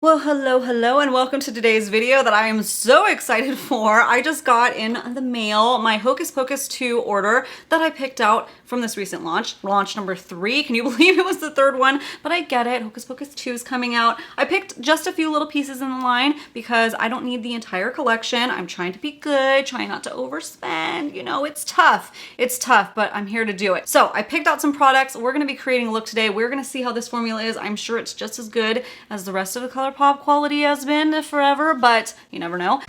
Well, hello, and welcome to today's video that I am so excited for. I just got in the mail my Hocus Pocus 2 order that I picked out from this recent launch number 3. Can you believe it was the third one? But I get it, Hocus Pocus 2 is coming out. I picked just a few little pieces in the line because I don't need the entire collection. I'm trying to be good, trying not to overspend. You know, it's tough, but I'm here to do it. So I picked out some products. We're gonna be creating a look today. We're gonna see how this formula is. I'm sure it's just as good as the rest of the Colourpop quality has been forever, but you never know.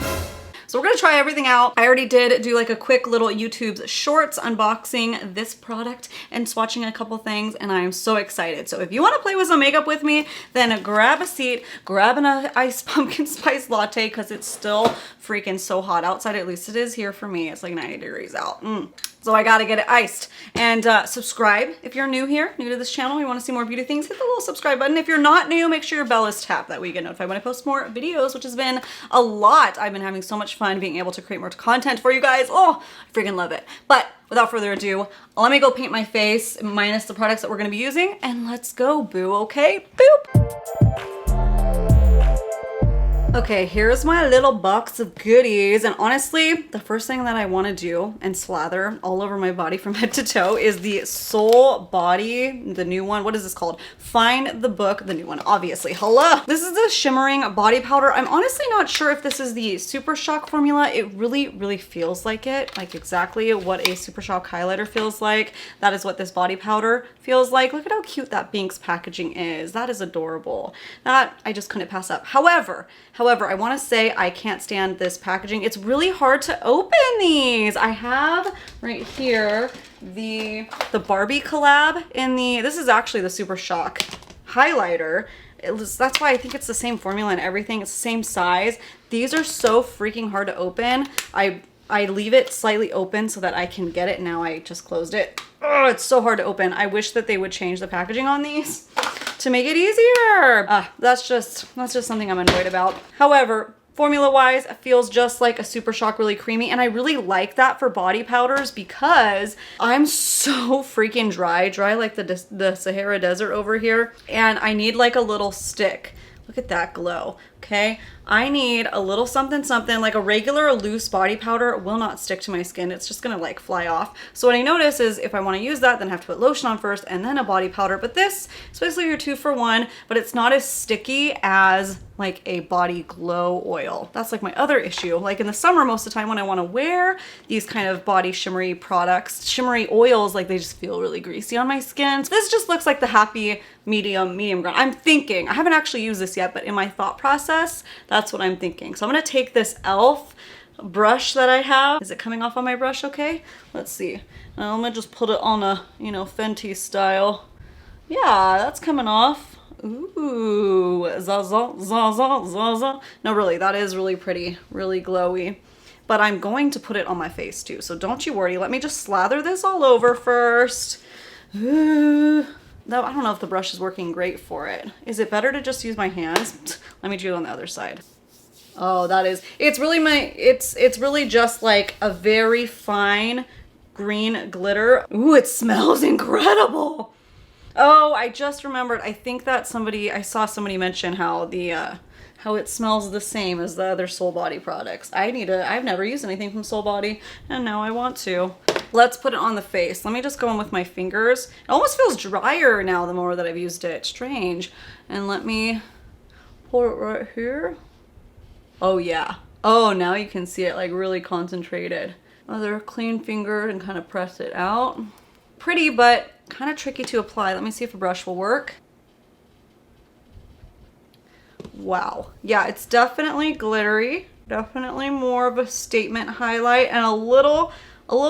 So we're gonna try everything out. I already did do like a quick little YouTube shorts unboxing this product and swatching a couple things, and I am so excited. So if you wanna play with some makeup with me, then grab a seat, grab an iced pumpkin spice latte because it's still freaking so hot outside. At least it is here for me. It's like 90 degrees out. So I gotta get it iced. And subscribe if you're new here, new to this channel, you wanna see more beauty things, hit the little subscribe button. If you're not new, make sure your bell is tapped. That way you get notified when I post more videos, which has been a lot. I've been having so much fun being able to create more content for you guys. Oh, I freaking love it. But without further ado, let me go paint my face minus the products that we're gonna be using, and let's go, boo, okay? Boop. Okay, here's my little box of goodies, and honestly, the first thing that I want to do and slather all over my body from head to toe is the Sol Body, the new one. What is this called? Find the Book, the new one, obviously. Hello! This is a shimmering body powder. I'm honestly not sure if this is the Super Shock formula. It really feels like it, like exactly what a Super Shock highlighter feels like. That is what this body powder feels like. Look at how cute that Binx packaging is. That is adorable. That I just couldn't pass up. However, I want to say I can't stand this packaging. It's really hard to open these. I have right here the Barbie collab in the, this is actually the Super Shock highlighter. That's why I think it's the same formula and everything. It's the same size. These are so freaking hard to open. I leave it slightly open so that I can get it. Now I just closed it. Oh, it's so hard to open. I wish that they would change the packaging on these to make it easier. That's just something I'm annoyed about. However, formula-wise, it feels just like a Super Shock, really creamy, and I really like that for body powders because I'm so freaking dry like the Sahara Desert over here, and I need like a little stick. Look at that glow, okay? I need a little something, like a regular loose body powder will not stick to my skin. It's just gonna like fly off. So what I notice is if I wanna use that, then I have to put lotion on first and then a body powder. But this is basically your 2-for-1, but it's not as sticky as like a body glow oil. That's like my other issue. Like in the summer, most of the time when I wanna wear these kind of body shimmery products, shimmery oils, like they just feel really greasy on my skin. So this just looks like the happy medium ground. I'm thinking, I haven't actually used this yet, but in my thought process, that's what I'm thinking. So I'm gonna take this e.l.f. brush that I have. Is it coming off on my brush okay? Let's see. I'm gonna just put it on a, you know, Fenty style. Yeah, that's coming off. Ooh, zaza, zaza, zaza. No, really, that is really pretty, really glowy. But I'm going to put it on my face too, so don't you worry. Let me just slather this all over first. Ooh. Though I don't know if the brush is working great for it. Is it better to just use my hands? Let me do it on the other side. Oh, that is, it's really just like a very fine green glitter. Ooh, it smells incredible. Oh, I just remembered. I think that I saw somebody mention how how it smells the same as the other Sol Body products. I've never used anything from Sol Body, and now I want to. Let's put it on the face. Let me just go in with my fingers. It almost feels drier now the more that I've used it. Strange. And let me pour it right here. Oh yeah. Oh, now you can see it like really concentrated. Other clean finger and kind of press it out. Pretty, but kind of tricky to apply. Let me see if a brush will work. Wow. Yeah, it's definitely glittery. Definitely more of a statement highlight and a little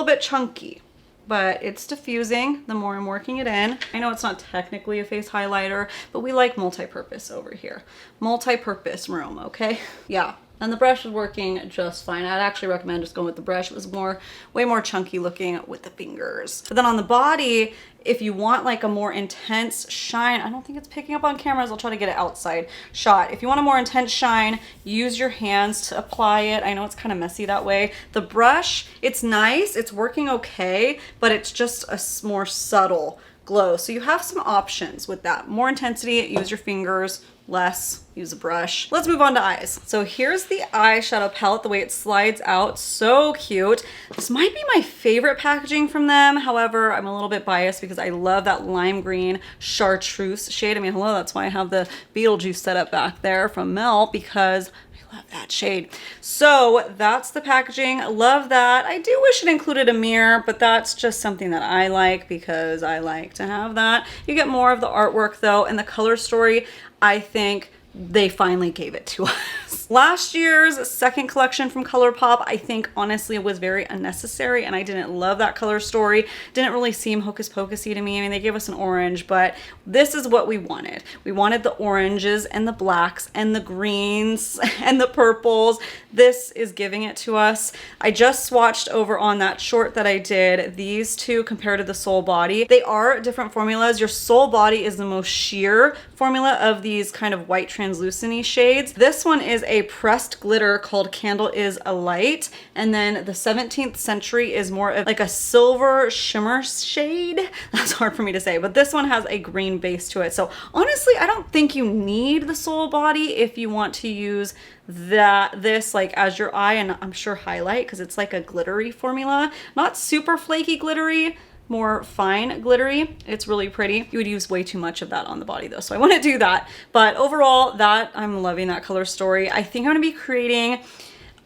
bit chunky, but it's diffusing the more I'm working it in. I know it's not technically a face highlighter, but we like multi-purpose over here. Multi-purpose room, okay? Yeah. And the brush is working just fine. I'd actually recommend just going with the brush. It was way more chunky looking with the fingers. But then on the body, if you want like a more intense shine, I don't think it's picking up on cameras. I'll try to get it outside shot. If you want a more intense shine, use your hands to apply it. I know it's kind of messy that way. The brush, it's nice, it's working okay, but it's just a more subtle glow. So you have some options with that. More intensity, use your fingers. less, use a brush. Let's move on to eyes. So here's the eyeshadow palette, the way it slides out, so cute. This might be my favorite packaging from them. However, I'm a little bit biased because I love that lime green chartreuse shade. I mean, hello, that's why I have the Beetlejuice setup back there from Mel, because I love that shade. So that's the packaging. Love that. I do wish it included a mirror, but that's just something that I like because I like to have that. You get more of the artwork though, and the color story, I think they finally gave it to us. Last year's second collection from Colourpop, I think honestly was very unnecessary, and I didn't love that color story. Didn't really seem hocus pocusy to me. I mean, they gave us an orange, but this is what we wanted. We wanted the oranges and the blacks and the greens and the purples. This is giving it to us. I just swatched over on that short that I did these two compared to the Sol Body. They are different formulas. Your Sol Body is the most sheer formula of these kind of white translucent-y shades. This one is a pressed glitter called Candle is a Light, and then the 17th Century is more of like a silver shimmer shade. That's hard for me to say, but this one has a green base to it. So honestly, I don't think you need the Sol Body if you want to use this like as your eye, and I'm sure highlight, because it's like a glittery formula, not super flaky glittery, more fine glittery. It's really pretty. You would use way too much of that on the body though, so I want to do that. But overall, that I'm loving that color story. I think I'm going to be creating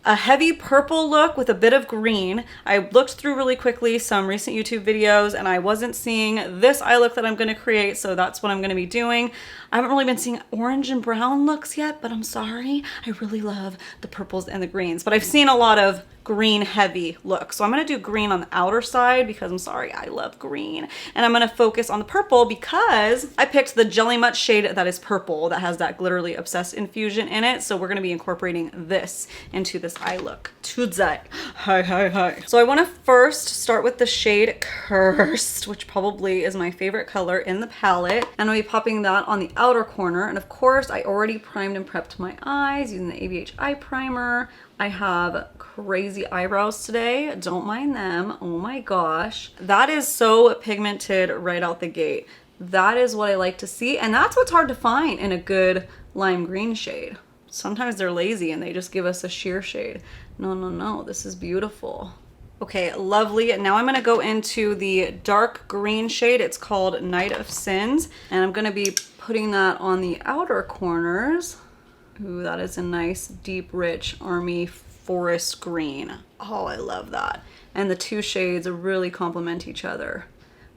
a heavy purple look with a bit of green. I looked through really quickly some recent YouTube videos and I wasn't seeing this eye look that I'm going to create, so that's what I'm going to be doing. I haven't really been seeing orange and brown looks yet, but I'm sorry. I really love the purples and the greens, but I've seen a lot of green heavy look. So I'm going to do green on the outer side because I'm sorry, I love green. And I'm going to focus on the purple because I picked the Jelly Mutt shade that is purple, that has that Glitterly Obsessed infusion in it. So we're going to be incorporating this into this eye look today. Hi. So I want to first start with the shade Cursed, which probably is my favorite color in the palette. And I'll be popping that on the outer corner. And of course, I already primed and prepped my eyes using the ABH eye primer. I have crazy eyebrows today. Don't mind them. Oh my gosh. That is so pigmented right out the gate. That is what I like to see. And that's what's hard to find in a good lime green shade. Sometimes they're lazy and they just give us a sheer shade. No. This is beautiful. Okay, lovely. Now I'm going to go into the dark green shade. It's called Night of Sins. And I'm going to be putting that on the outer corners. Ooh, that is a nice, deep, rich army forest green. Oh, I love that. And the two shades really complement each other.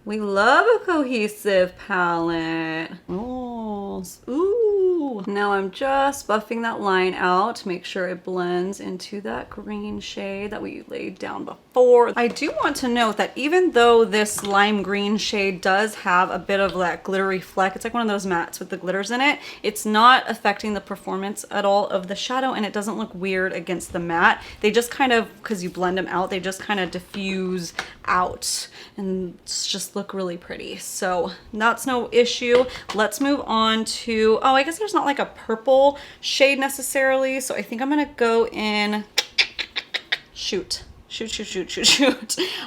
We love a cohesive palette. Oh, ooh. Now I'm just buffing that line out to make sure it blends into that green shade that we laid down before. I do want to note that even though this lime green shade does have a bit of that glittery fleck, it's like one of those mattes with the glitters in it, it's not affecting the performance at all of the shadow, and it doesn't look weird against the matte. They just kind of, because you blend them out, they just kind of diffuse out and just look really pretty. So that's no issue. Let's move on to, oh, I guess there's not like a purple shade necessarily. So I think I'm gonna go in, shoot.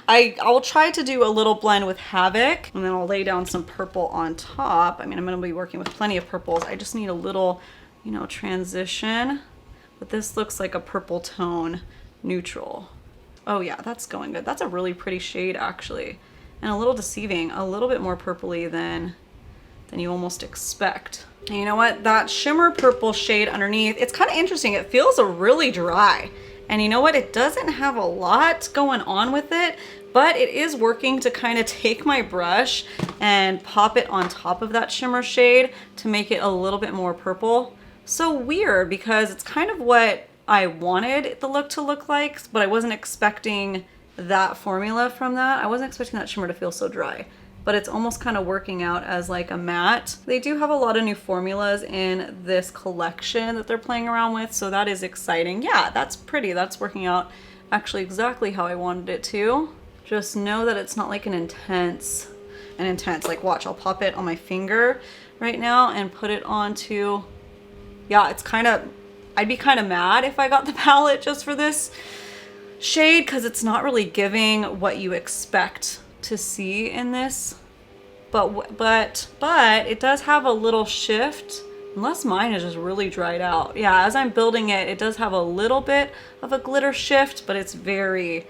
I'll try to do a little blend with Havoc, and then I'll lay down some purple on top. I mean, I'm gonna be working with plenty of purples. I just need a little, you know, transition. But this looks like a purple tone neutral. Oh yeah, that's going good. That's a really pretty shade actually. And a little deceiving, a little bit more purpley than you almost expect. And you know what? That shimmer purple shade underneath, it's kind of interesting. It feels really dry. And you know what? It doesn't have a lot going on with it, but it is working to kind of take my brush and pop it on top of that shimmer shade to make it a little bit more purple. So weird, because it's kind of what I wanted the look to look like, but I wasn't expecting that formula from that. I wasn't expecting that shimmer to feel so dry, but it's almost kind of working out as like a matte. They do have a lot of new formulas in this collection that they're playing around with, so that is exciting. Yeah, that's pretty. That's working out actually exactly how I wanted it to. Just know that it's not like an intense, like watch, I'll pop it on my finger right now and put it onto, yeah, it's kind of, I'd be kind of mad if I got the palette just for this shade because it's not really giving what you expect to see in this, but it does have a little shift Unless mine is just really dried out. Yeah, as I'm building it, it does have a little bit of a glitter shift, but it's very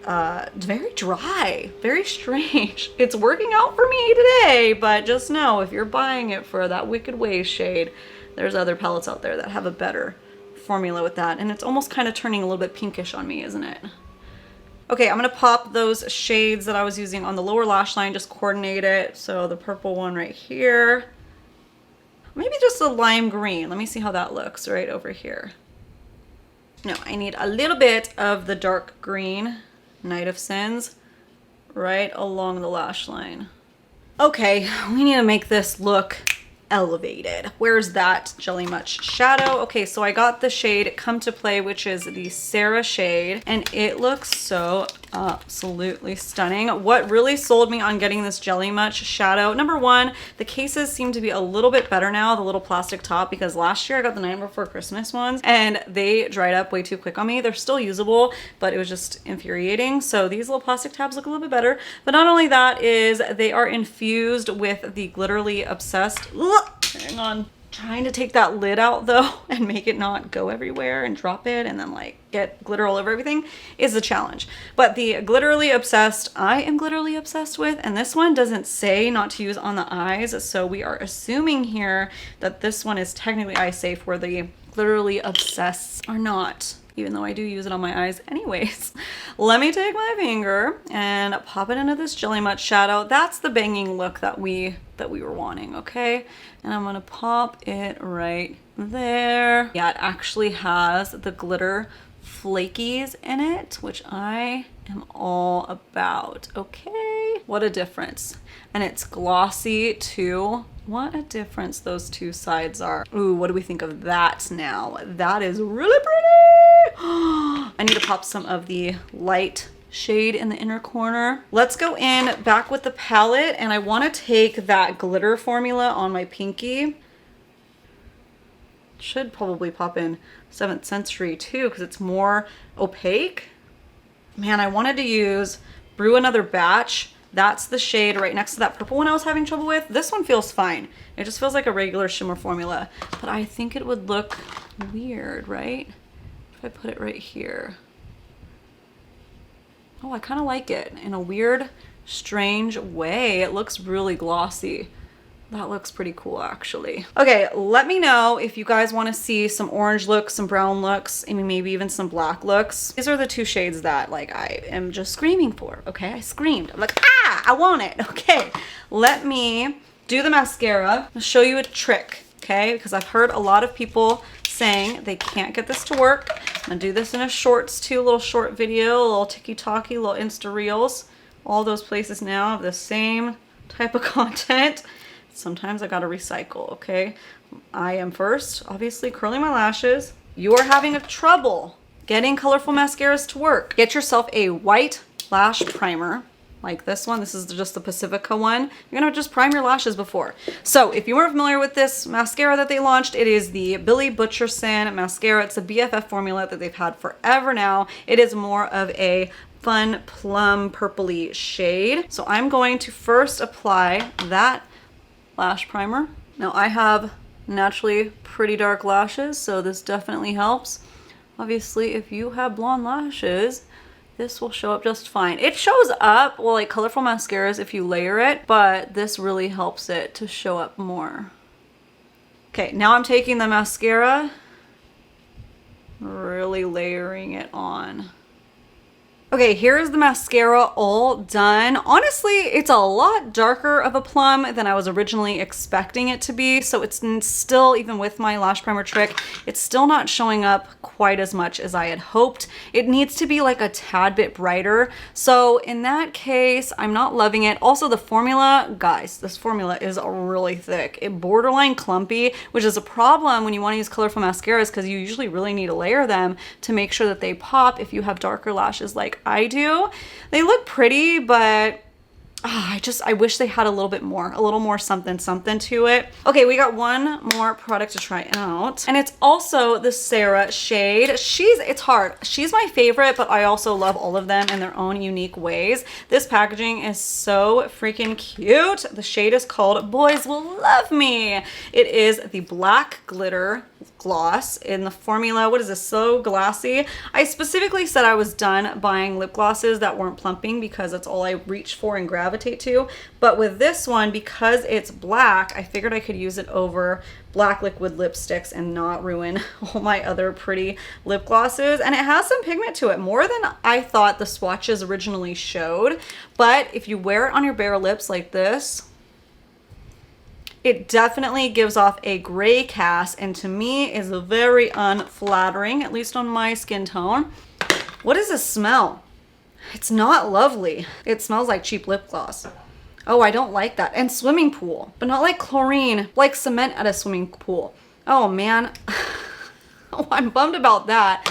dry, very strange. It's working out for me today, but just know if you're buying it for that Wicked Ways shade, there's other palettes out there that have a better formula with that. And it's almost kind of turning a little bit pinkish on me, isn't it? Okay, I'm gonna pop those shades that I was using on the lower lash line, just coordinate it. So the purple one right here. Maybe just a lime green. Let me see how that looks right over here. No, I need a little bit of the dark green, Night of Sins, right along the lash line. Okay, we need to make this look elevated. Where's that Jelly Much shadow? Okay, so I got the shade Come to Play, which is the Sarah shade, and it looks so absolutely stunning. What really sold me on getting this Jelly Much shadow, number one, the cases seem to be a little bit better now, the little plastic top, because last year I got the Night Before Christmas ones and they dried up way too quick on me. They're still usable, but it was just infuriating. So these little plastic tabs look a little bit better. But not only that, is they are infused with the Glitterly Obsessed. Hang on. Trying to take that lid out though and make it not go everywhere and drop it and then like get glitter all over everything is a challenge. But the Glitterly Obsessed, I am glitterly obsessed with, and this one doesn't say not to use on the eyes. So we are assuming here that this one is technically eye safe where the Glitterly Obsessed are not, even though I do use it on my eyes anyways. Let me take my finger and pop it into this Jelly Much shadow. That's the banging look that we were wanting, okay? And I'm gonna pop it right there. Yeah, it actually has the glitter flakies in it, which I am all about, okay? What a difference. And it's glossy too. What a difference those two sides are. Ooh, what do we think of that now? That is really pretty. I need to pop some of the light shade in the inner corner. Let's go in back with the palette, and I want to take that glitter formula on my pinky. Should probably pop in 7th Century too, because it's more opaque. Man, I wanted to use Brew Another Batch. That's the shade right next to that purple one I was having trouble with. This one feels fine. It just feels like a regular shimmer formula, but I think it would look weird, right? If I put it right here. Oh, I kind of like it in a weird, strange way. It looks really glossy. That looks pretty cool, actually. Okay, let me know if you guys want to see some orange looks, some brown looks, and maybe even some black looks. These are the two shades that like I am just screaming for, okay? I screamed. I'm like, ah, I want it, okay? Let me do the mascara. I'll show you a trick, okay? Because I've heard a lot of people saying they can't get this to work. I'm gonna do this in a shorts too, a little short video, a little TikTok-y, little Insta Reels. All those places now have the same type of content. Sometimes I gotta recycle, okay? I am first, obviously, curling my lashes. You are having a trouble getting colorful mascaras to work. Get yourself a white lash primer, like this one. This is just the Pacifica one. You're gonna just prime your lashes before. So if you weren't familiar with this mascara that they launched, it is the Billy Butcherson Mascara. It's a BFF formula that they've had forever now. It is more of a fun plum purpley shade. So I'm going to first apply that lash primer. Now I have naturally pretty dark lashes, so this definitely helps. Obviously, if you have blonde lashes, this will show up just fine. It shows up, well, like colorful mascaras if you layer it, but this really helps it to show up more. Okay, now I'm taking the mascara, really layering it on. Okay, here's the mascara all done. Honestly, it's a lot darker of a plum than I was originally expecting it to be. So it's still, even with my lash primer trick, it's still not showing up quite as much as I had hoped. It needs to be like a tad bit brighter. So in that case, I'm not loving it. Also the formula, guys, this formula is really thick. It borderline clumpy, which is a problem when you want to use colorful mascaras because you usually really need to layer them to make sure that they pop if you have darker lashes like I do. They look pretty, but I wish they had a little more something to it. Okay, we got one more product to try out, and it's also the Sarah shade. It's hard. She's my favorite, but I also love all of them in their own unique ways. This packaging is so freaking cute. The shade is called Boys Will Love Me. It is the black glitter gloss in the formula. What is this? So Glassy. I specifically said I was done buying lip glosses that weren't plumping because that's all I reach for and gravitate to. But with this one, because it's black, I figured I could use it over black liquid lipsticks and not ruin all my other pretty lip glosses. And it has some pigment to it, more than I thought the swatches originally showed. But if you wear it on your bare lips like this, it definitely gives off a gray cast, and to me is very unflattering, at least on my skin tone. What does this smell? It's not lovely. It smells like cheap lip gloss. Oh, I don't like that. And swimming pool, but not like chlorine, like cement at a swimming pool. Oh man. Oh, I'm bummed about that.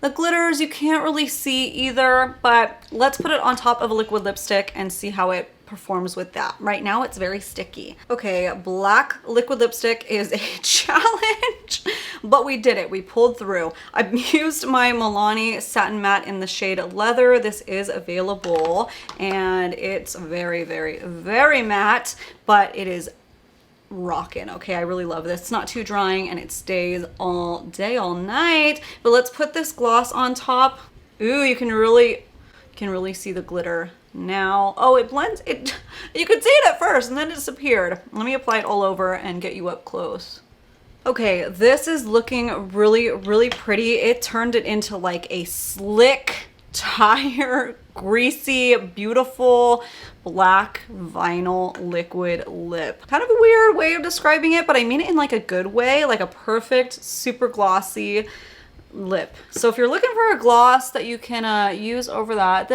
The glitters you can't really see either, but let's put it on top of a liquid lipstick and see how it performs with that. Right now it's very sticky. Okay, black liquid lipstick is a challenge, but we did it. We pulled through. I've used my Milani Satin Matte in the shade Leather. This is available and it's very, very, very matte, but it is rockin'. Okay, I really love this. It's not too drying and it stays all day, all night. But let's put this gloss on top. Ooh, you can really see the glitter now. Oh, it blends. You could see it at first and then it disappeared. Let me apply it all over and get you up close. Okay, this is looking really, really pretty. It turned it into like a slick, tire, greasy, beautiful black vinyl liquid lip. Kind of a weird way of describing it, but I mean it in like a good way, like a perfect, super glossy lip. So if you're looking for a gloss that you can use over that,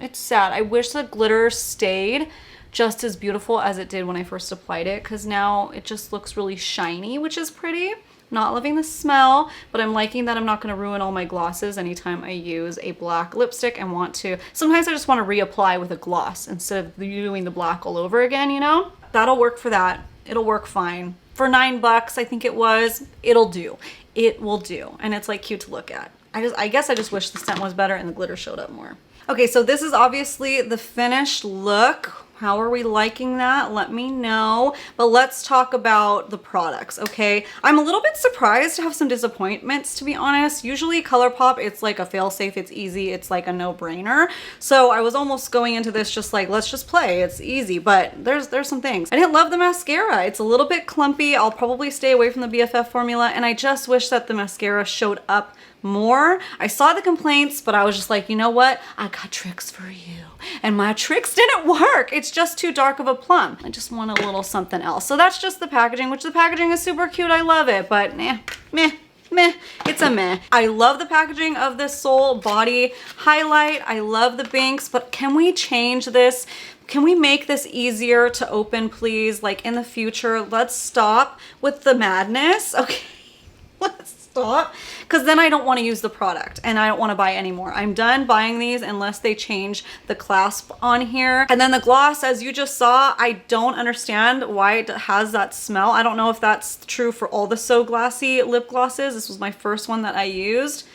it's sad. I wish the glitter stayed just as beautiful as it did when I first applied it, because now it just looks really shiny, which is pretty. Not loving the smell, but I'm liking that I'm not going to ruin all my glosses anytime I use a black lipstick and want to. Sometimes I just want to reapply with a gloss instead of doing the black all over again, you know? That'll work for that. It'll work fine. For $9, I think it was, it'll do. It will do. And it's like cute to look at. I guess I just wish the scent was better and the glitter showed up more. Okay, so this is obviously the finished look. How are we liking that? Let me know. But let's talk about the products, okay? I'm a little bit surprised to have some disappointments, to be honest. Usually Colourpop, it's like a fail-safe, it's easy, it's like a no-brainer. So I was almost going into this just like, let's just play, it's easy, but there's some things. I didn't love the mascara. It's a little bit clumpy. I'll probably stay away from the BFF formula, and I just wish that the mascara showed up more. I saw the complaints, but I was just like, you know what? I got tricks for you. And my tricks didn't work. It's just too dark of a plum. I just want a little something else. So that's just the packaging, which the packaging is super cute. I love it, but meh. It's a meh. I love the packaging of this Sol Body highlight. I love the Binx, but can we change this? Can we make this easier to open, please? Like in the future, let's stop with the madness. Okay, let's stop, because then I don't want to use the product and I don't want to buy anymore. I'm done buying these unless they change the clasp on here. And then the gloss, as you just saw, I don't understand why it has that smell. I don't know if that's true for all the So Glassy lip glosses. This was my first one that I used.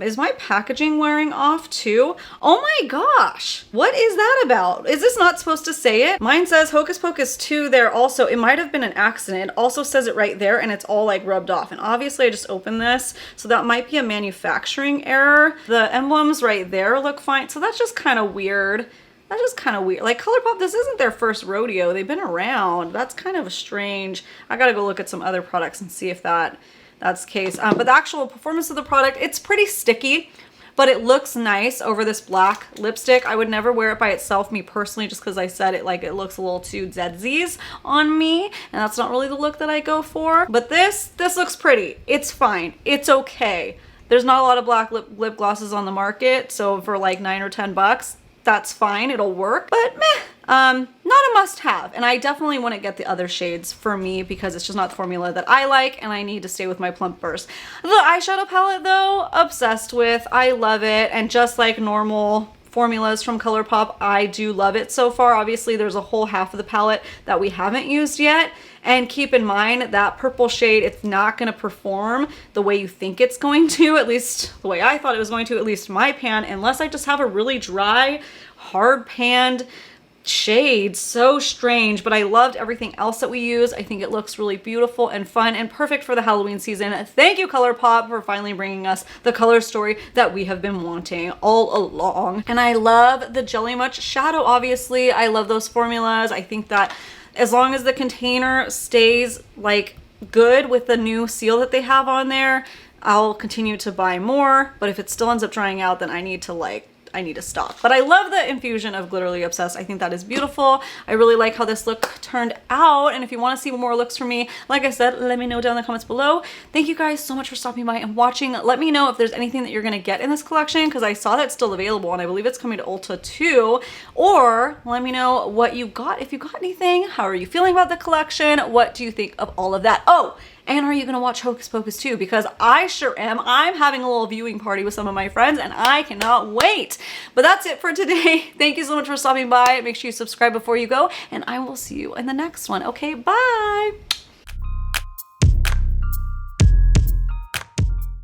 Is my packaging wearing off too? Oh my gosh, what is that about? Is this not supposed to say it? Mine says Hocus Pocus 2 there also. It might have been an accident. It also says it right there and it's all like rubbed off. And obviously I just opened this, so that might be a manufacturing error. The emblems right there look fine. So that's just kind of weird. That's just kind of weird. Like Colourpop, this isn't their first rodeo. They've been around. That's kind of strange. I gotta go look at some other products and see if that's the case. But the actual performance of the product, it's pretty sticky, but it looks nice over this black lipstick. I would never wear it by itself, me personally, just because I said it like it looks a little too zedsies on me, and that's not really the look that I go for. But this looks pretty. It's fine. It's okay. There's not a lot of black lip glosses on the market, so for like $9 or $10, that's fine. It'll work, but meh. Not a must-have, and I definitely wouldn't get the other shades for me because it's just not the formula that I like, and I need to stay with my plump burst. The eyeshadow palette, though, obsessed with. I love it, and just like normal formulas from Colourpop. I do love it so far. Obviously, there's a whole half of the palette that we haven't used yet. And keep in mind that purple shade, it's not going to perform the way you think it's going to, at least the way I thought it was going to, at least my pan, unless I just have a really dry, hard panned shade. So strange, but I loved everything else that we use. I think it looks really beautiful and fun and perfect for the Halloween season. Thank you, Colourpop, for finally bringing us the color story that we have been wanting all along. And I love the Jelly Much shadow, obviously. I love those formulas. I think that as long as the container stays like good with the new seal that they have on there, I'll continue to buy more. But if it still ends up drying out, then I need to stop. But I love the infusion of Glitterly Obsessed. I think that is beautiful. I really like how this look turned out. And if you want to see more looks from me, like I said, let me know down in the comments below. Thank you guys so much for stopping by and watching. Let me know if there's anything that you're going to get in this collection, because I saw that's still available and I believe it's coming to Ulta too. Or let me know what you got, if you got anything. How are you feeling about the collection? What do you think of all of that? Oh, and are you going to watch Hocus Pocus too? Because I sure am. I'm having a little viewing party with some of my friends and I cannot wait. But that's it for today. Thank you so much for stopping by. Make sure you subscribe before you go and I will see you in the next one. Okay, bye.